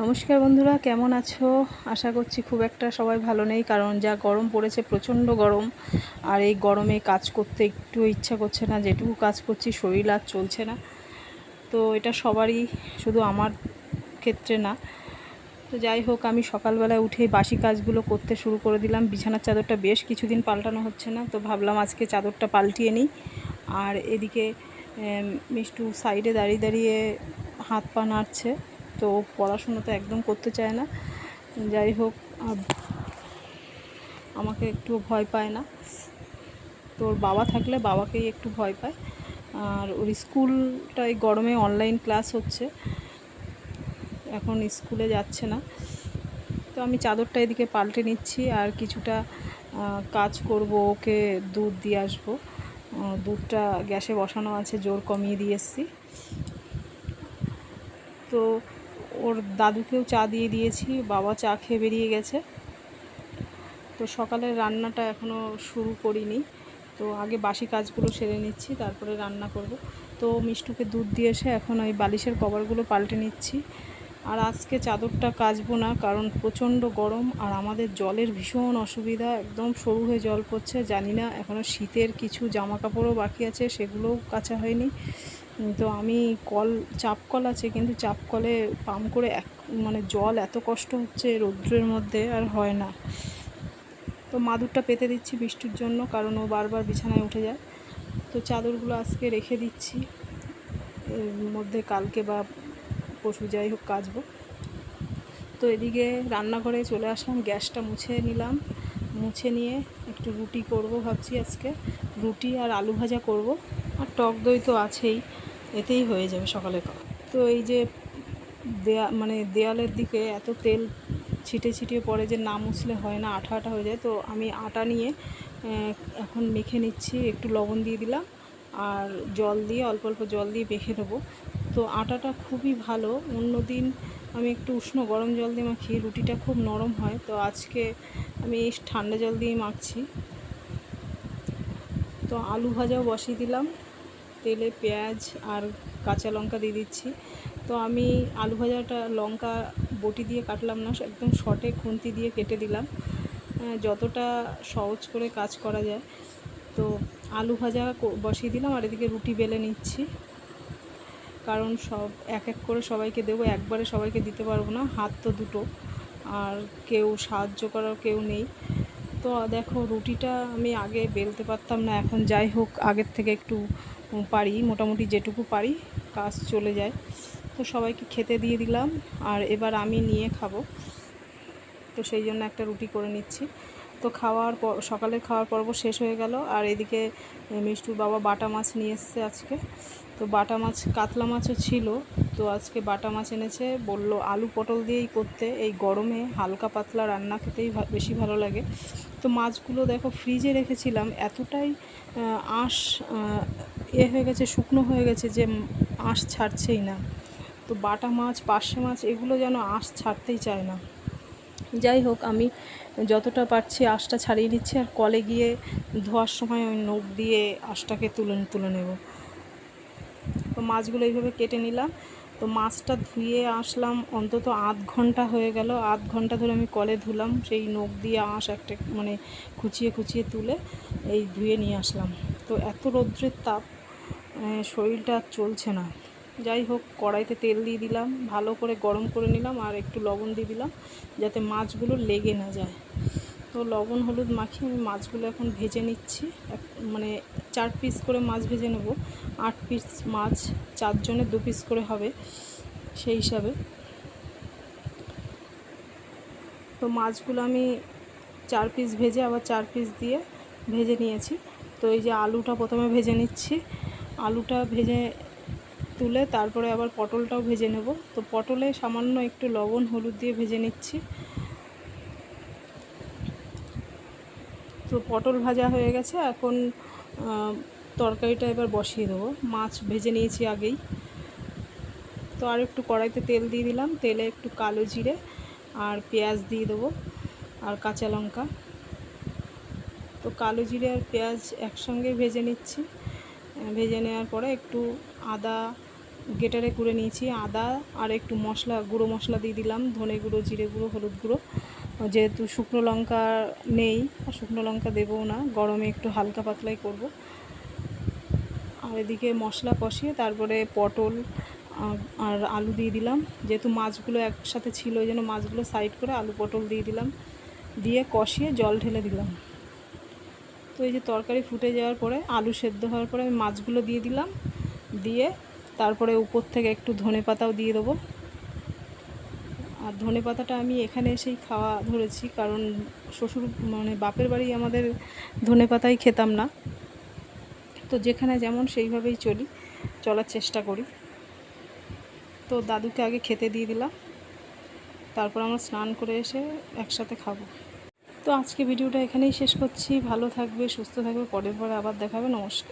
নমস্কার বন্ধুরা, কেমন আছো? আশা করছি খুব একটা সবাই ভালো নেই, কারণ যা গরম পড়েছে, প্রচণ্ড গরম। আর এই গরমে কাজ করতে একটু ইচ্ছা করছে না, যেটুকু কাজ করছি শরীর আর চলছে না। তো এটা সবারই, শুধু আমার ক্ষেত্রে না। তো যাই হোক, আমি সকালবেলায় উঠেই বাসি কাজগুলো করতে শুরু করে দিলাম। বিছানার চাদরটা বেশ কিছুদিন পাল্টানো হচ্ছে না, তো ভাবলাম আজকে চাদরটা পাল্টিয়ে নিই। আর এদিকে মিষ্টু সাইডে দাঁড়িয়ে দাঁড়িয়ে হাত পা নাড়ছে, তো পড়াশুনো তো একদম করতে চায় না। যাই হোক, আমাকে একটু ভয় পায় না। তোর বাবা থাকলে বাবাকেই একটু ভয় পায়। আর ওর স্কুলটা এই গরমে অনলাইন ক্লাস হচ্ছে, এখন স্কুলে যাচ্ছে না। তো আমি চাদরটা এদিকে পাল্টে নিচ্ছি, আর কিছুটা কাজ করব। ওকে দুধ দিয়ে আসবো, দুধটা গ্যাসে বসানো আছে, জোর কমিয়ে দিয়ে এসেছি। তো ওর দাদুকেও চা দিয়ে দিয়েছি, বাবা চা খেয়ে বেরিয়ে গেছে। তো সকালের রান্নাটা এখনও শুরু করিনি, তো আগে বাসি কাজগুলো সেরে নিচ্ছি, তারপরে রান্না করব। তো মিষ্টুকে দুধ দিয়ে এসে এখন ওই বালিশের কভারগুলো পাল্টে নিচ্ছি। আর আজকে চাদরটা কাচবো না, কারণ প্রচণ্ড গরম আর আমাদের জলের ভীষণ অসুবিধা, একদম সরু হয়ে জল পড়ছে। জানি না, এখনও শীতের কিছু জামা কাপড়ও বাকি আছে, সেগুলোও কাচা হয়নি। তো আমি চাপ কল আছে, কিন্তু চাপ কলে পাম্প করে মানে জল এত কষ্ট হচ্ছে রৌদ্রের মধ্যে, আর হয় না। তো মাদুরটা পেতে দিচ্ছি বৃষ্টির জন্য, কারণ ও বারবার বিছানায় উঠে যায়। তো চাদরগুলো আজকে রেখে দিচ্ছি, এর মধ্যে কালকে বা পরশু যাই হোক কাচবো। তো এদিকে রান্নাঘরে চলে আসলাম, গ্যাসটা মুছে নিলাম। মুছে নিয়ে একটু রুটি করব ভাবছি আজকে, রুটি আর আলু ভাজা করব। আর টক দই তো আছেই, এতেই হয়ে যাবে সকালে। তো এই যে দেয়ালের দিকে এত তেল ছিটিয়ে পড়ে যে না মুছলে হয় না, আঠা আঠা হয়ে যায়। তো আমি আটা নিয়ে এখন মেখে নিচ্ছি, একটু লবণ দিয়ে দিলাম আর জল দিয়ে, অল্প অল্প জল দিয়ে মেখে নেবো। তো আটাটা খুবই ভালো। অন্য দিন আমি একটু উষ্ণ গরম জল দিয়ে মাখি, রুটিটা খুব নরম হয়। তো আজকে আমি ঠান্ডা জল দিয়ে মাখছি। তো আলু ভাজাও বসিয়ে দিলাম, তেলে পেঁয়াজ আর কাঁচা লঙ্কা দিয়ে দিচ্ছি। তো আমি আলু ভাজাটা লঙ্কা বটি দিয়ে কাটলাম না, একদম শর্টে খুন্তি দিয়ে কেটে দিলাম, যতটা সহজ করে কাজ করা যায়। তো আলু ভাজা বসিয়ে দিলাম, আর এদিকে রুটি বেলে নিচ্ছি, কারণ সব এক এক করে সবাইকে দেবো, একবারে সবাইকে দিতে পারবো না, হাত তো দুটো, আর কেউ সাহায্য করার কেউ নেই। তো দেখো, রুটিটা আমি আগে বেলতে পারতাম না, এখন যাই হোক আগের থেকে একটু পারি, মোটামুটি যেটুকু পারি কাজ চলে যায়। তো সবাইকে খেতে দিয়ে দিলাম, আর এবার আমি নিয়ে খাবো, তো সেই জন্য একটা রুটি করে নিচ্ছি। তো সকালের খাওয়ার পর্ব শেষ হয়ে গেল। আর এদিকে মিষ্টুর বাবা বাটা মাছ নিয়ে এসছে আজকে। তো বাটা মাছ, কাতলা মাছও ছিল, তো আজকে বাটা মাছ এনেছে, বলল আলু পটল দিয়েই করতে, এই গরমে হালকা পাতলা রান্না খেতেই বেশি ভালো লাগে। তো মাছগুলো দেখো ফ্রিজে রেখেছিলাম, এতটাই আঁশ হয়ে গেছে, শুকনো হয়ে গেছে, যে আঁশ ছাড়ছেই না। তো বাটা মাছ, পার্শে মাছ, এগুলো যেন আঁশ ছাড়তেই চায় না। যাই হোক, আমি যতটা পারছি আঁশটা ছাড়িয়ে নিচ্ছি, আর কলে গিয়ে ধোয়ার সময় ওই নখ দিয়ে আঁশটাকে তুলে নেব। তো মাছগুলো এইভাবে কেটে নিলাম। তো মাছটা ধুয়ে আসলাম, অন্তত আধ ঘন্টা হয়ে গেল, আধ ঘন্টা ধরে আমি কলে ধুলাম, সেই নখ দিয়ে আঁশ একটা মানে খুঁচিয়ে তুলে এই ধুয়ে নিয়ে আসলাম। তো এত রৌদ্রের তাপ, শরীরটা চলছে না। যাই হোক, কড়াইতে তেল দিয়ে দিলাম, ভালো করে গরম করে নিলাম, আর একটু লবণ দিয়ে দিলাম যাতে মাছগুলো লেগে না যায়। তো লবণ হলুদ মাখিয়ে আমি মাছগুলো এখন ভেজে নিচ্ছি, মানে 4 পিস করে মাছ ভেজে নেব। 8 পিস মাছ, 4 জনের 2 পিস করে হবে, সেই হিসাবে। তো মাছগুলো আমি 4 পিস ভেজে আবার 4 পিস দিয়ে ভেজে নিয়েছি। তো এই যে আলুটা প্রথমে ভেজে নিচ্ছি, আলুটা ভেজে তুলে তারপরে আবার পটলটাও ভেজে নেব। তো পটলে সামান্য একটু লবণ হলুদ দিয়ে ভেজে নিচ্ছি। তো পটল ভাজা হয়ে গেছে, এখন তরকারিটা এবার বসিয়ে দেবো। মাছ ভেজে নিয়েছি আগেই। তো আর একটু কড়াইতে তেল দিয়ে দিলাম, তেলে একটু কালো জিরে আর পেঁয়াজ দিয়ে দেবো আর কাঁচা লঙ্কা। তো কালো জিরে আর পেঁয়াজ একসঙ্গে ভেজে নিচ্ছি। ভেজে নেওয়ার পরে একটু আদা গ্রেটারে করে নিয়েছি, আদা আর একটু মশলা, গুঁড়ো মশলা দিয়ে দিলাম, ধনে গুঁড়ো, জিরে গুঁড়ো, হলুদ গুঁড়ো। যেহেতু শুকনো লঙ্কা নেই, আর শুকনো লঙ্কা দেবও না, গরমে একটু হালকা পাতলাই করব। আর এদিকে মশলা কষিয়ে তারপরে পটল আর আলু দিয়ে দিলাম। যেহেতু মাছগুলো একসাথে ছিল, ওই জন্য মাছগুলো সাইড করে আলু পটল দিয়ে দিলাম, দিয়ে কষিয়ে জল ঢেলে দিলাম। তো এই যে তরকারি ফুটে যাওয়ার পরে, আলু সেদ্ধ হওয়ার পরে আমি মাছগুলো দিয়ে দিলাম, দিয়ে তারপরে উপর থেকে একটু ধনেপাতাও দিয়ে দেবো। আর ধনেপাতাটা আমি এখানে এসেই খাওয়া ধরেছি, কারণ শ্বশুর মানে বাপের বাড়ি আমাদের ধনেপাতাই খেতাম না। তো যেখানে যেমন সেইভাবেই চলার চেষ্টা করি। তো দাদুকে আগে খেতে দিয়ে দিলাম, তারপর আমরা স্নান করে এসে একসাথে খাবো। তো আজকে ভিডিওটা এখানেই শেষ করছি। ভালো থাকবে, সুস্থ থাকবে, পরে আবার দেখা হবে। নমস্কার।